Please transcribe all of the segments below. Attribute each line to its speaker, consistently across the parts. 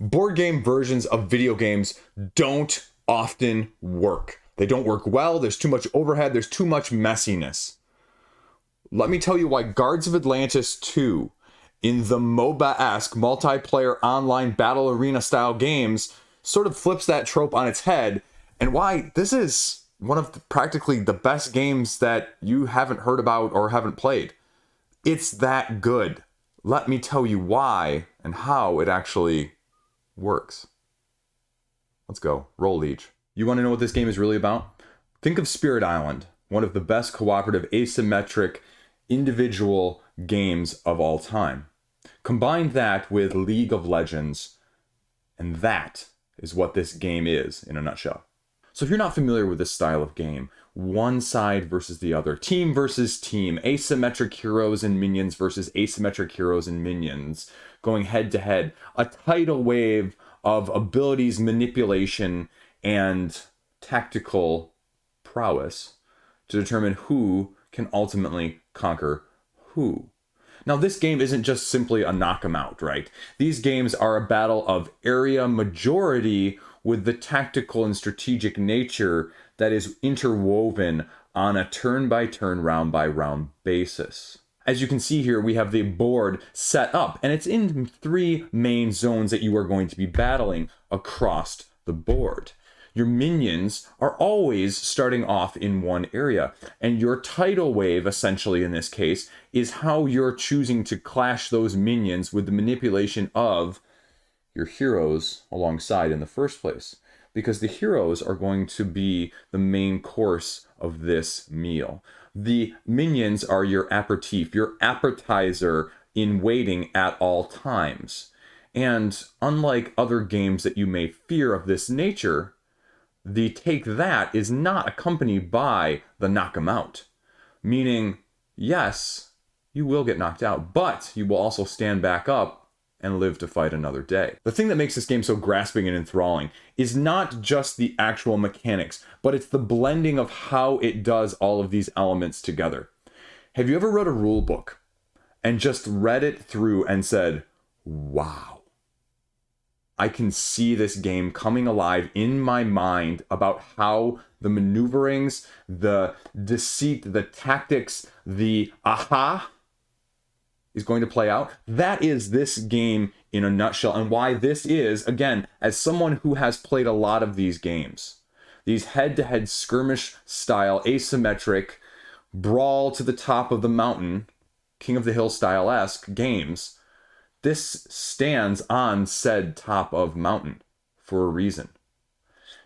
Speaker 1: Board game versions of video games don't often work. They don't work well, there's too much overhead, there's too much messiness. Let me tell you why Guards of Atlantis II, in the MOBA-esque multiplayer online battle arena style games, sort of flips that trope on its head, and why this is one of practically the best games that you haven't heard about or haven't played. It's that good. Let me tell you why and how it actually works. Let's go. Roll Liege. You want to know what this game is really about? Think of Spirit Island, one of the best cooperative asymmetric individual games of all time. Combine that with League of Legends, and that is what this game is in a nutshell. So if you're not familiar with this style of game, one side versus the other, team versus team, asymmetric heroes and minions versus asymmetric heroes and minions, going head to head, a tidal wave of abilities, manipulation, and tactical prowess to determine who can ultimately conquer who. Now, this game isn't just simply a knock 'em out, right? These games are a battle of area majority with the tactical and strategic nature that is interwoven on a turn-by-turn, round-by-round basis. As you can see here, we have the board set up, and it's in 3 main zones that you are going to be battling across the board. Your minions are always starting off in one area, and your tidal wave, essentially in this case, is how you're choosing to clash those minions with the manipulation of your heroes alongside in the first place. Because the heroes are going to be the main course of this meal. The minions are your aperitif, your appetizer in waiting at all times. And unlike other games that you may fear of this nature, the take that is not accompanied by the knock 'em out. Meaning, yes, you will get knocked out, but you will also stand back up and live to fight another day. The thing that makes this game so grasping and enthralling is not just the actual mechanics, but it's the blending of how it does all of these elements together. Have you ever read a rule book and just read it through and said, wow, I can see this game coming alive in my mind about how the maneuverings, the deceit, the tactics, the aha is going to play out? That is this game in a nutshell, and why this is, again, as someone who has played a lot of these games, these head-to-head skirmish style, asymmetric, brawl to the top of the mountain, King of the Hill style-esque games, this stands on said top of mountain for a reason.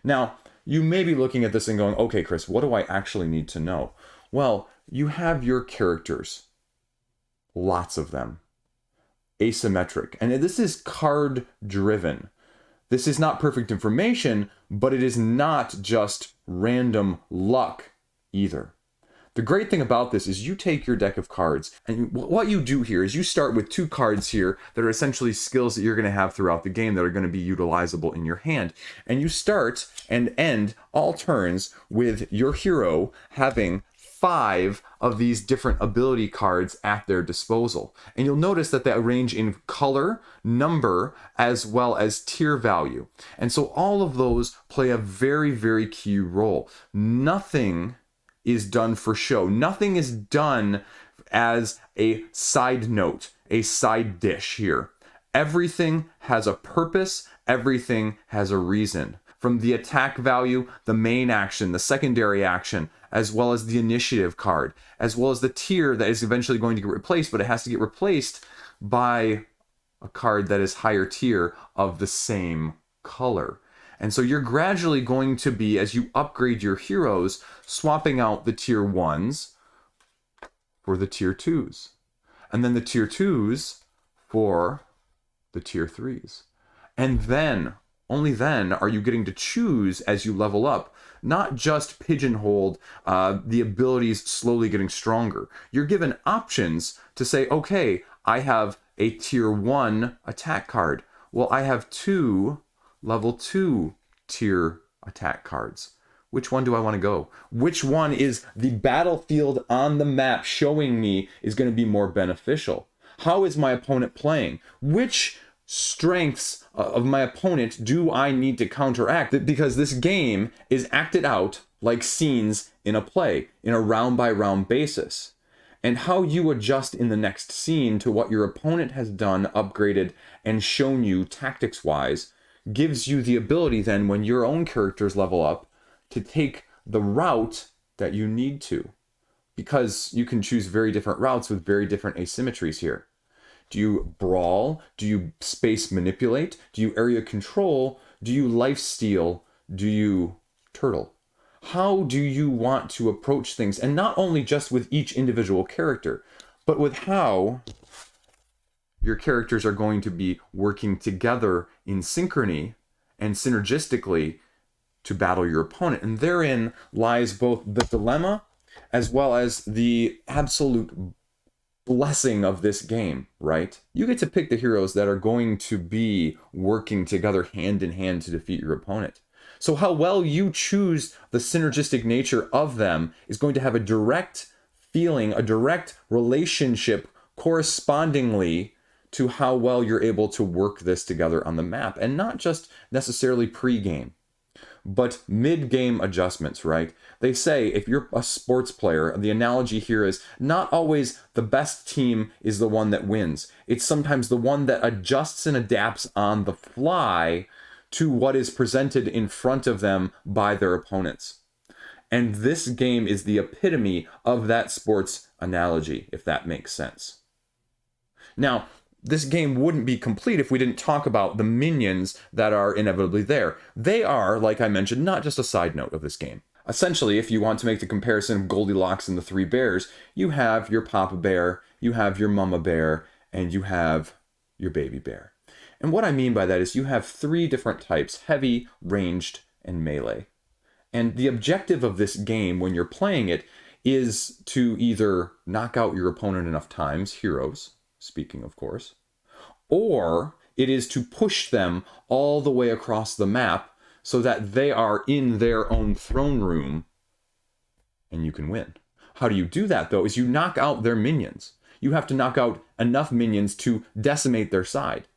Speaker 1: Now, you may be looking at this and going, okay, Chris, what do I actually need to know? Well, you have your characters. Lots of them. Asymmetric. And this is card driven. This is not perfect information, but it is not just random luck either. The great thing about this is you take your deck of cards, and what you do here is you start with 2 cards here that are essentially skills that you're going to have throughout the game that are going to be utilizable in your hand. And you start and end all turns with your hero having 5 of these different ability cards at their disposal. And you'll notice that they range in color, number, as well as tier value. And so all of those play a very, very key role. Nothing is done for show. Nothing is done as a side note, a side dish here. Everything has a purpose. Everything has a reason. From the attack value, the main action, the secondary action, as well as the initiative card, as well as the tier that is eventually going to get replaced, but it has to get replaced by a card that is higher tier of the same color. And so you're gradually going to be, as you upgrade your heroes, swapping out the tier 1s for the tier 2s. And then the tier 2s for the tier 3s. And then, only then, are you getting to choose as you level up, not just pigeonholed the abilities slowly getting stronger. You're given options to say, okay, I have a tier 1 attack card. Well, I have 2 level 2 tier attack cards. Which one do I want to go? Which one is the battlefield on the map showing me is going to be more beneficial? How is my opponent playing? Which strengths of my opponent do I need to counteract? Because this game is acted out like scenes in a play, in a round-by-round basis. And how you adjust in the next scene to what your opponent has done, upgraded, and shown you tactics-wise gives you the ability then, when your own characters level up, to take the route that you need to. Because you can choose very different routes with very different asymmetries here. Do you brawl? Do you space manipulate? Do you area control? Do you lifesteal? Do you turtle? How do you want to approach things? And not only just with each individual character, but with how your characters are going to be working together in synchrony and synergistically to battle your opponent. And therein lies both the dilemma as well as the absolute blessing of this game, right? You get to pick the heroes that are going to be working together hand in hand to defeat your opponent. So how well you choose the synergistic nature of them is going to have a direct feeling, a direct relationship correspondingly to how well you're able to work this together on the map. And not just necessarily pre-game, but mid-game adjustments, right? They say if you're a sports player, the analogy here is not always the best team is the one that wins. It's sometimes the one that adjusts and adapts on the fly to what is presented in front of them by their opponents. And this game is the epitome of that sports analogy, if that makes sense. Now, this game wouldn't be complete if we didn't talk about the minions that are inevitably there. They are, like I mentioned, not just a side note of this game. Essentially, if you want to make the comparison of Goldilocks and the Three Bears, you have your Papa Bear, you have your Mama Bear, and you have your Baby Bear. And what I mean by that is you have three different types: heavy, ranged, and melee. And the objective of this game when you're playing it is to either knock out your opponent enough times, heroes, speaking of course, or it is to push them all the way across the map so that they are in their own throne room and you can win. How do you do that though? Is you knock out their minions. You have to knock out enough minions to decimate their side.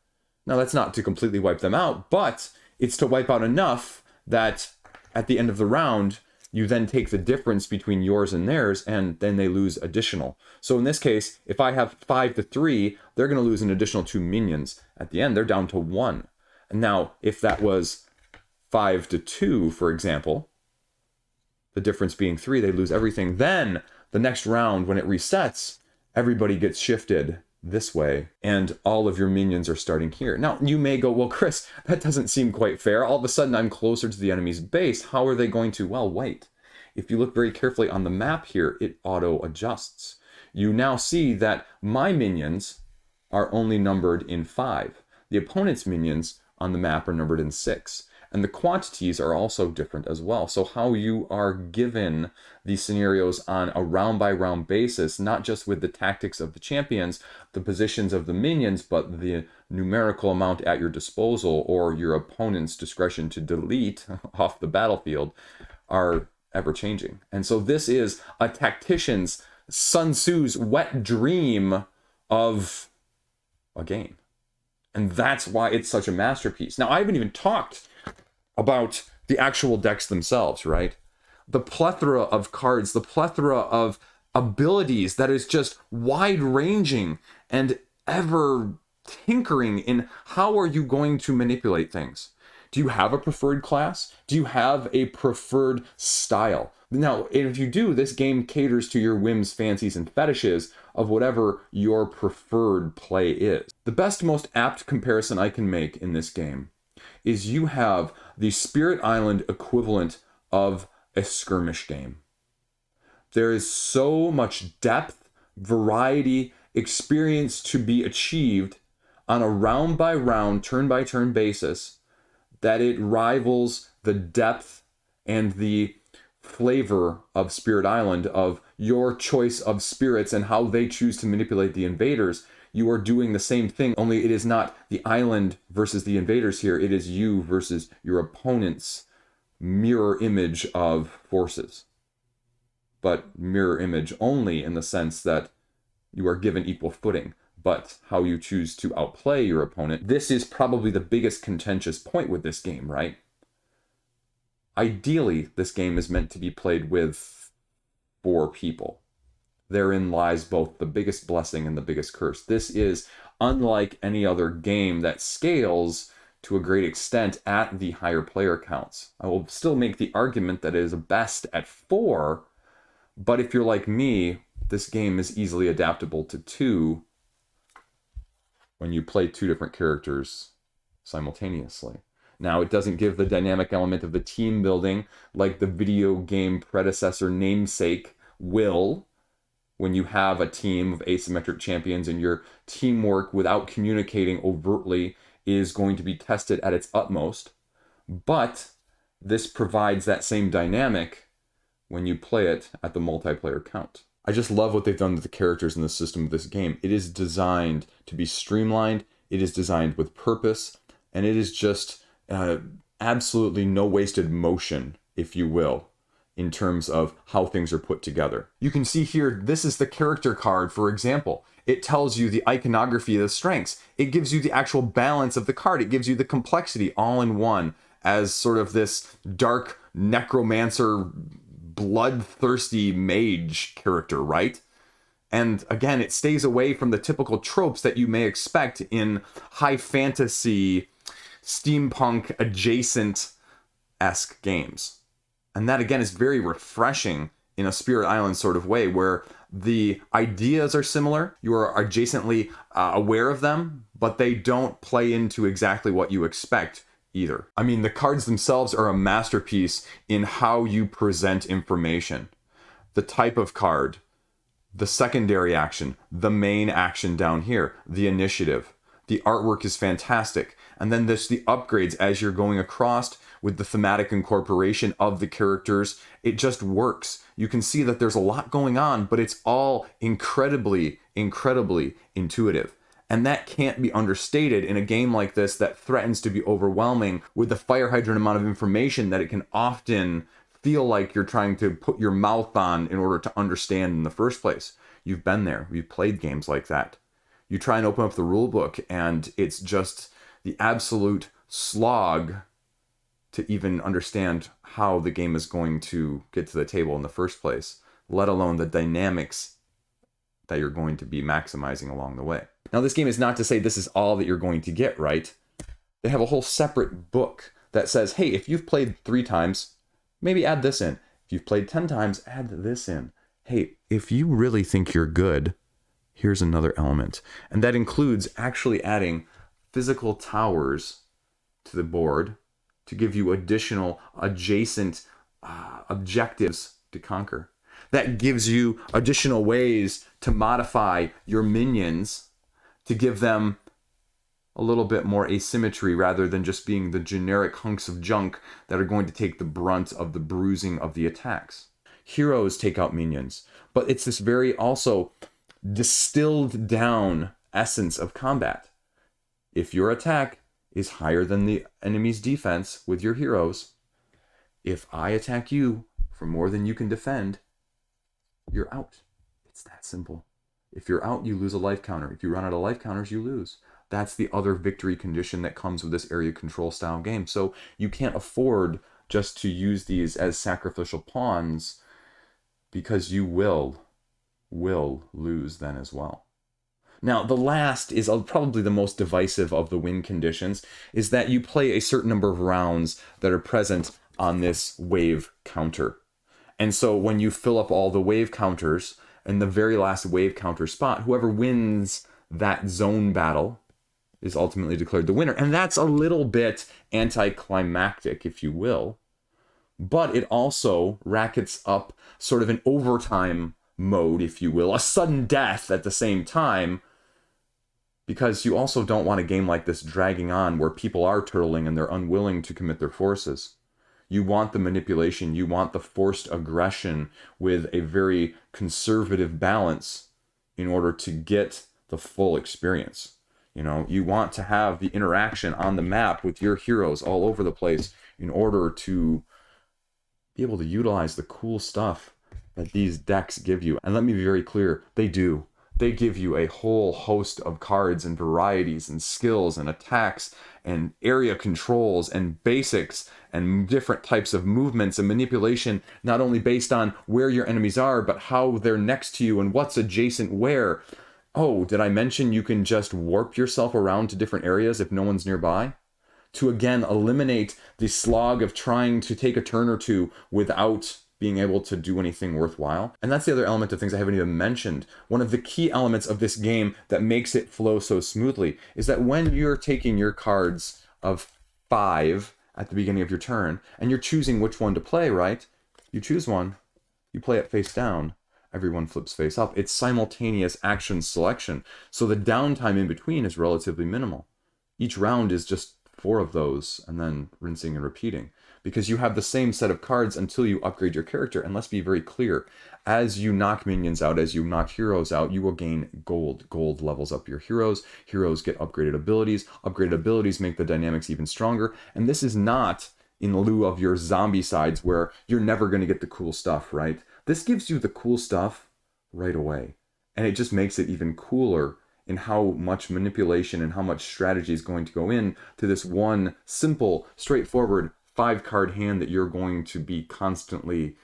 Speaker 1: Now that's not to completely wipe them out, but it's to wipe out enough that at the end of the round, you then take the difference between yours and theirs, and then they lose additional. So in this case, if I have 5-3, they're going to lose an additional 2 minions. At the end, they're down to 1. And now, if that was 5-2, for example, the difference being 3, they lose everything. Then, the next round, when it resets, everybody gets shifted this way, and all of your minions are starting here. Now, you may go, well, Chris, that doesn't seem quite fair. All of a sudden, I'm closer to the enemy's base. How are they going to? Well, wait. If you look very carefully on the map here, it auto-adjusts. You now see that my minions are only numbered in 5. The opponent's minions on the map are numbered in 6. And the quantities are also different as well. So how you are given these scenarios on a round-by-round basis, not just with the tactics of the champions, the positions of the minions, but the numerical amount at your disposal or your opponent's discretion to delete off the battlefield, are ever-changing. And so this is a tactician's, Sun Tzu's wet dream of a game. And that's why it's such a masterpiece. Now, I haven't even talked about the actual decks themselves, right? The plethora of cards, the plethora of abilities that is just wide-ranging and ever tinkering in how are you going to manipulate things. Do you have a preferred class? Do you have a preferred style? Now, if you do, this game caters to your whims, fancies, and fetishes of whatever your preferred play is. The best, most apt comparison I can make in this game is you have the Spirit Island equivalent of a skirmish game. There is so much depth, variety, experience to be achieved on a round-by-round, turn-by-turn basis that it rivals the depth and the flavor of Spirit Island, of your choice of spirits and how they choose to manipulate the invaders. You are doing the same thing, only it is not the island versus the invaders here. It is you versus your opponent's mirror image of forces. But mirror image only in the sense that you are given equal footing. but how you choose to outplay your opponent. This is probably the biggest contentious point with this game, right? Ideally, this game is meant to be played with 4 people. Therein lies both the biggest blessing and the biggest curse. This is unlike any other game that scales to a great extent at the higher player counts. I will still make the argument that it is best at 4, but if you're like me, this game is easily adaptable to 2 when you play 2 different characters simultaneously. Now, it doesn't give the dynamic element of the team building like the video game predecessor namesake will, when you have a team of asymmetric champions and your teamwork without communicating overtly is going to be tested at its utmost. But this provides that same dynamic when you play it at the multiplayer count. I just love what they've done to the characters in the system of this game. It is designed to be streamlined, it is designed with purpose, and it is just absolutely no wasted motion, if you will, in terms of how things are put together. You can see here, this is the character card, for example. It tells you the iconography of the strengths. It gives you the actual balance of the card. It gives you the complexity all in one as sort of this dark necromancer, bloodthirsty mage character, right? And again, it stays away from the typical tropes that you may expect in high fantasy, steampunk adjacent-esque games. And that, again, is very refreshing in a Spirit Island sort of way, where the ideas are similar, you are adjacently aware of them, but they don't play into exactly what you expect either. I mean, the cards themselves are a masterpiece in how you present information. The type of card, the secondary action, the main action down here, the initiative. The artwork is fantastic. And then the upgrades as you're going across with the thematic incorporation of the characters. It just works. You can see that there's a lot going on, but it's all incredibly, incredibly intuitive. And that can't be understated in a game like this that threatens to be overwhelming with the fire hydrant amount of information that it can often feel like you're trying to put your mouth on in order to understand in the first place. You've been there. You've played games like that. You try and open up the rule book, and it's just the absolute slog to even understand how the game is going to get to the table in the first place, let alone the dynamics that you're going to be maximizing along the way. Now, this game is not to say this is all that you're going to get, right? They have a whole separate book that says, hey, if you've played 3 times, maybe add this in. If you've played 10 times, add this in. Hey, if you really think you're good, here's another element. And that includes actually adding physical towers to the board to give you additional adjacent objectives to conquer. That gives you additional ways to modify your minions to give them a little bit more asymmetry rather than just being the generic hunks of junk that are going to take the brunt of the bruising of the attacks. Heroes take out minions, but it's this very also distilled down essence of combat. If your attack is higher than the enemy's defense with your heroes, if I attack you for more than you can defend, you're out. It's that simple. If you're out, you lose a life counter. If you run out of life counters, you lose. That's the other victory condition that comes with this area control style game. So you can't afford just to use these as sacrificial pawns, because you will lose then as well. Now, the last is probably the most divisive of the win conditions, is that you play a certain number of rounds that are present on this wave counter. And so when you fill up all the wave counters, in the very last wave counter spot, whoever wins that zone battle is ultimately declared the winner. And that's a little bit anticlimactic, if you will. But it also rackets up sort of an overtime mode, if you will, a sudden death at the same time, because you also don't want a game like this dragging on where people are turtling and they're unwilling to commit their forces. You want the manipulation, you want the forced aggression with a very conservative balance in order to get the full experience. You know, you want to have the interaction on the map with your heroes all over the place in order to be able to utilize the cool stuff that these decks give you. And let me be very clear, they do. They give you a whole host of cards and varieties and skills and attacks and area controls and basics and different types of movements and manipulation, not only based on where your enemies are, but how they're next to you and what's adjacent where. Oh, did I mention you can just warp yourself around to different areas if no one's nearby? To again eliminate the slog of trying to take a turn or two without being able to do anything worthwhile. And that's the other element of things I haven't even mentioned. One of the key elements of this game that makes it flow so smoothly is that when you're taking your cards of 5 at the beginning of your turn and you're choosing which one to play, right? You choose one, you play it face down, everyone flips face up. It's simultaneous action selection. So the downtime in between is relatively minimal. Each round is just 4 of those and then rinsing and repeating, because you have the same set of cards until you upgrade your character. And let's be very clear, as you knock minions out, as you knock heroes out, you will gain gold. Gold levels up your heroes. Heroes get upgraded abilities. Upgraded abilities make the dynamics even stronger. And this is not in lieu of your zombie sides where you're never going to get the cool stuff, right? This gives you the cool stuff right away. And it just makes it even cooler in how much manipulation and how much strategy is going to go in to this one simple, straightforward 5-card hand that you're going to be constantly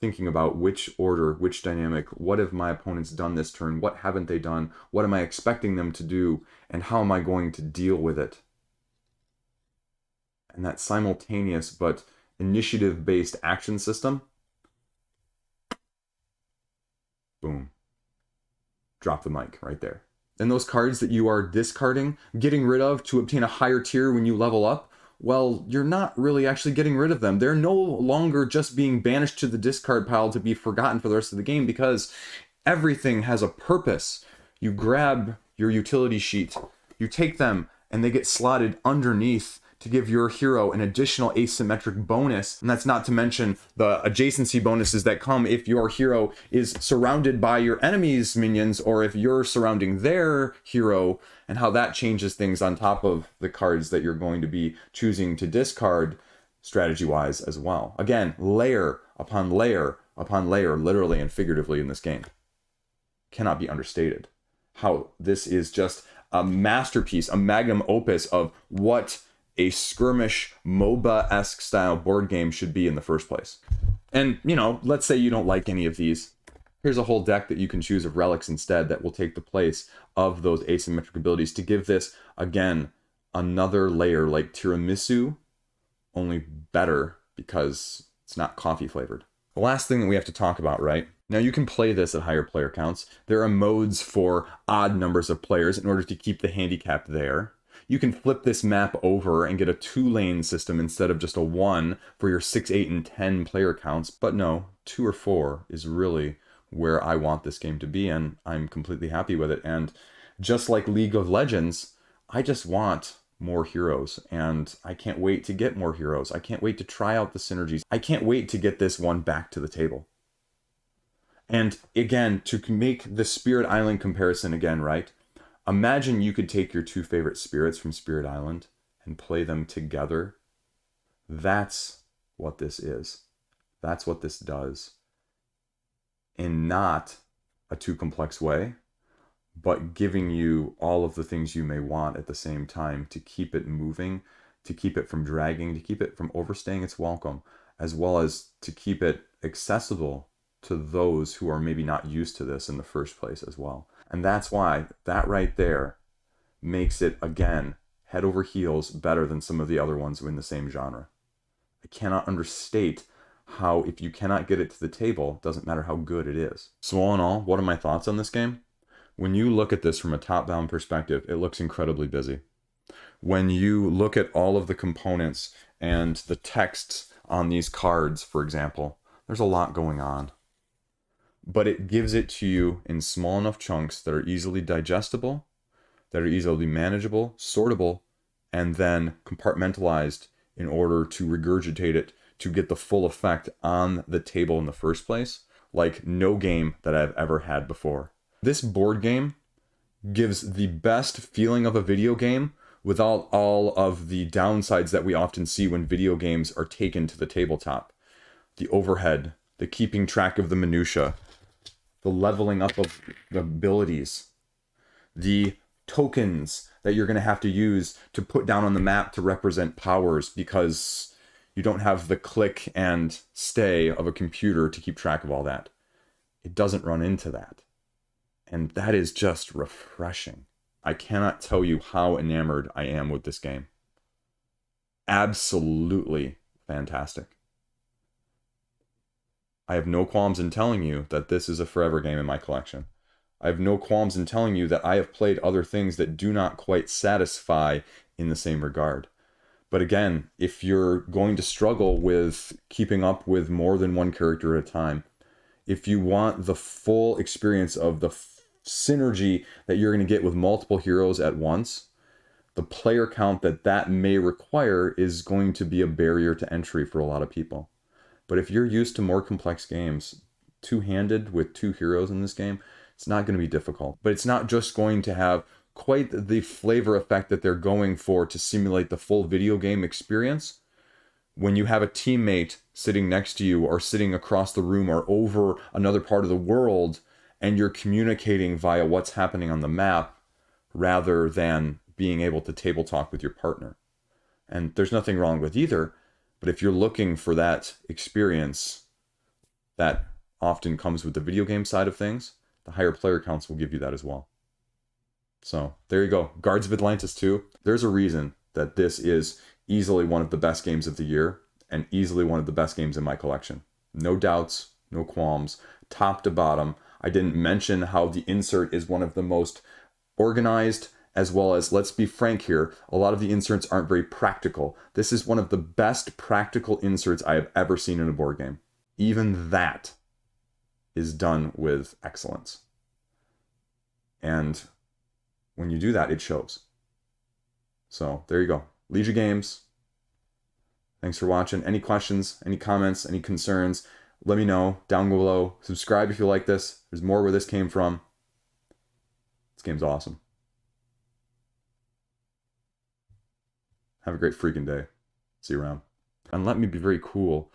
Speaker 1: thinking about which order, which dynamic, what have my opponents done this turn, what haven't they done, what am I expecting them to do, and how am I going to deal with it. And that simultaneous but initiative-based action system, boom. Drop the mic right there. And those cards that you are discarding, getting rid of to obtain a higher tier when you level up, well, you're not really actually getting rid of them. They're no longer just being banished to the discard pile to be forgotten for the rest of the game, because everything has a purpose. You grab your utility sheet, you take them, and they get slotted underneath to give your hero an additional asymmetric bonus. And that's not to mention the adjacency bonuses that come if your hero is surrounded by your enemy's minions, or if you're surrounding their hero, and how that changes things on top of the cards that you're going to be choosing to discard strategy-wise as well. Again, layer upon layer upon layer, literally and figuratively in this game. Cannot be understated how this is just a masterpiece, a magnum opus of what a skirmish MOBA-esque style board game should be in the first place. And, you know, let's say you don't like any of these. Here's a whole deck that you can choose of relics instead that will take the place of those asymmetric abilities to give this, again, another layer like tiramisu, only better because it's not coffee flavored. The last thing that we have to talk about, right? Now, you can play this at higher player counts. There are modes for odd numbers of players in order to keep the handicap there. You can flip this map over and get a 2-lane system instead of just a 1 for your 6, 8, and 10 player counts. But no, 2 or 4 is really where I want this game to be, and I'm completely happy with it. And just like League of Legends, I just want more heroes, and I can't wait to get more heroes. I can't wait to try out the synergies. I can't wait to get this one back to the table. And again, to make the Spirit Island comparison again, right? Imagine you could take your 2 favorite spirits from Spirit Island and play them together. That's what this is. That's what this does. In not a too complex way, but giving you all of the things you may want at the same time to keep it moving, to keep it from dragging, to keep it from overstaying its welcome, as well as to keep it accessible to those who are maybe not used to this in the first place as well. And that's why that right there makes it, again, head over heels better than some of the other ones in the same genre. I cannot understate how if you cannot get it to the table, it doesn't matter how good it is. So all in all, what are my thoughts on this game? When you look at this from a top-down perspective, it looks incredibly busy. When you look at all of the components and the texts on these cards, for example, there's a lot going on. But it gives it to you in small enough chunks that are easily digestible, that are easily manageable, sortable, and then compartmentalized in order to regurgitate it to get the full effect on the table in the first place, like no game that I've ever had before. This board game gives the best feeling of a video game without all of the downsides that we often see when video games are taken to the tabletop. The overhead, the keeping track of the minutia, the leveling up of the abilities, the tokens that you're going to have to use to put down on the map to represent powers, because you don't have the click and stay of a computer to keep track of all that. It doesn't run into that. And that is just refreshing. I cannot tell you how enamored I am with this game. Absolutely fantastic. I have no qualms in telling you that this is a forever game in my collection. I have no qualms in telling you that I have played other things that do not quite satisfy in the same regard. But again, if you're going to struggle with keeping up with more than one character at a time, if you want the full experience of the synergy that you're going to get with multiple heroes at once, the player count that may require is going to be a barrier to entry for a lot of people. But if you're used to more complex games, two-handed with two heroes in this game, it's not going to be difficult. But it's not just going to have quite the flavor effect that they're going for to simulate the full video game experience. When you have a teammate sitting next to you or sitting across the room or over another part of the world, and you're communicating via what's happening on the map rather than being able to table talk with your partner. And there's nothing wrong with either, but if you're looking for that experience that often comes with the video game side of things, the higher player counts will give you that as well. So there you go. Guards of Atlantis 2. There's a reason that this is easily one of the best games of the year and easily one of the best games in my collection. No doubts, no qualms, top to bottom. I didn't mention how the insert is one of the most organized, as well as, let's be frank here, a lot of the inserts aren't very practical. This is one of the best practical inserts I have ever seen in a board game. Even that is done with excellence. And when you do that, it shows. So there you go. Liege Games. Thanks for watching. Any questions, any comments, any concerns, let me know down below. Subscribe if you like this. There's more where this came from. This game's awesome. Have a great freaking day. See you around. And let me be very cool